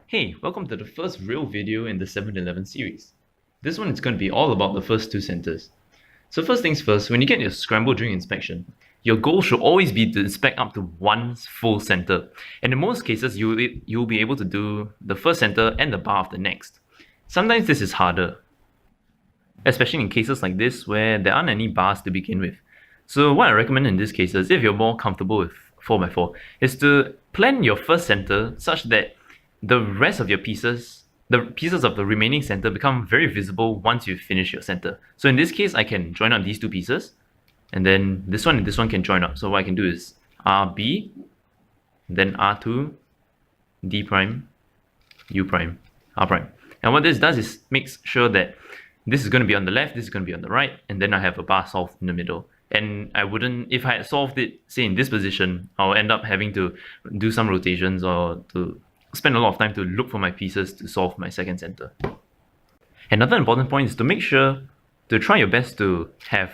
Hey, welcome to the first real video in the 7-Eleven series. This one is going to be all about the first two centers. So first things first, when you get your scramble during inspection, your goal should always be to inspect up to one full center. And in most cases, you'll be able to do the first center and the bar of the next. Sometimes this is harder, especially in cases like this where there aren't any bars to begin with. So what I recommend in these cases, if you're more comfortable with 4x4, is to plan your first center such that the rest of your pieces, the pieces of the remaining center become very visible once you finish your center. So in this case, I can join up these two pieces, and then this one and this one can join up. So what I can do is RB, then R2, D prime, U prime, R prime. And what this does is makes sure that this is going to be on the left, this is going to be on the right, and then I have a bar solved in the middle. And I wouldn't, if I had solved it, say in this position, I'll end up having to do some rotations or to spend a lot of time to look for my pieces to solve my second center. Another important point is to make sure to try your best to have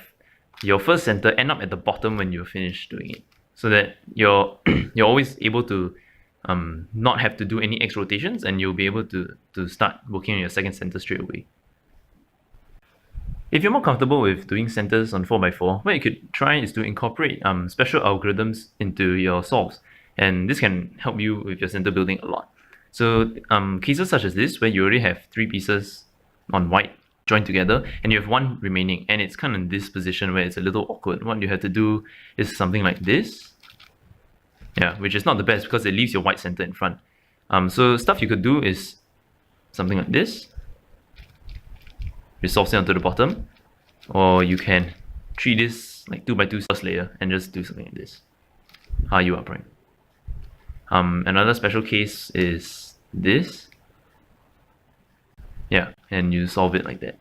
your first center end up at the bottom when you're finished doing it, so that you're always able to not have to do any X rotations, and you'll be able to start working on your second center straight away. If you're more comfortable with doing centers on 4x4, what you could try is to incorporate special algorithms into your solves. And this can help you with your center building a lot. So cases such as this, where you already have three pieces on white joined together, and you have one remaining, and it's kind of in this position where it's a little awkward. What you have to do is something like this. Yeah, which is not the best because it leaves your white center in front. So stuff you could do is something like this. Resolve it onto the bottom, or you can treat this like 2x2 first layer and just do something like this. RU R prime. Another special case is this. Yeah, and you solve it like that.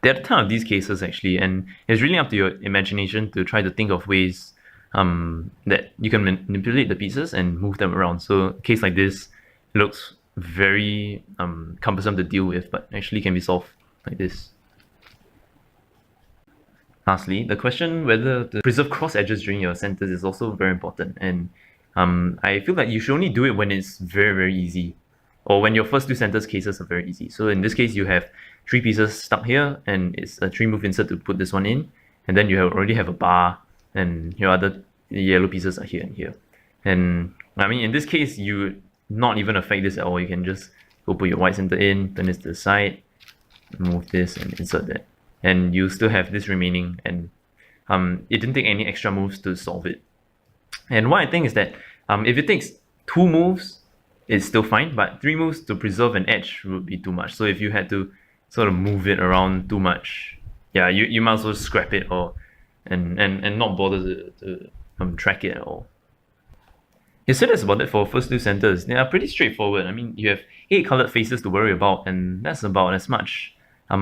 There are a ton of these cases actually, and it's really up to your imagination to try to think of ways that you can manipulate the pieces and move them around. So a case like this looks very cumbersome to deal with, but actually can be solved like this. Lastly, the question whether to preserve cross edges during your centers is also very important, and I feel that you should only do it when it's very, very easy, or when your first two centers cases are very easy. So in this case, you have three pieces stuck here, and it's a three move insert to put this one in, and then you already have a bar, and your other yellow pieces are here and here. And I mean, in this case, you not even affect this at all. You can just go put your white center in, turn this to the side, move this, and insert that. And you still have this remaining, and it didn't take any extra moves to solve it. And what I think is that if it takes 2 moves, it's still fine, but 3 moves to preserve an edge would be too much. So if you had to sort of move it around too much, yeah, you might as well scrap it or and not bother to track it at all. Yeah, so that's about it for first two centers. They are pretty straightforward. I mean, you have 8 colored faces to worry about, and that's about as much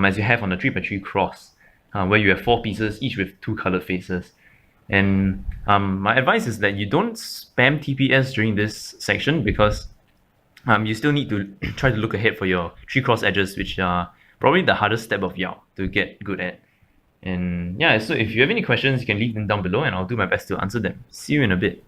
as you have on a 3x3 cross, where you have 4 pieces, each with 2 colored faces. And my advice is that you don't spam TPS during this section, because you still need to try to look ahead for your 3 cross edges, which are probably the hardest step of Yao to get good at. And yeah, so if you have any questions, you can leave them down below, and I'll do my best to answer them. See you in a bit.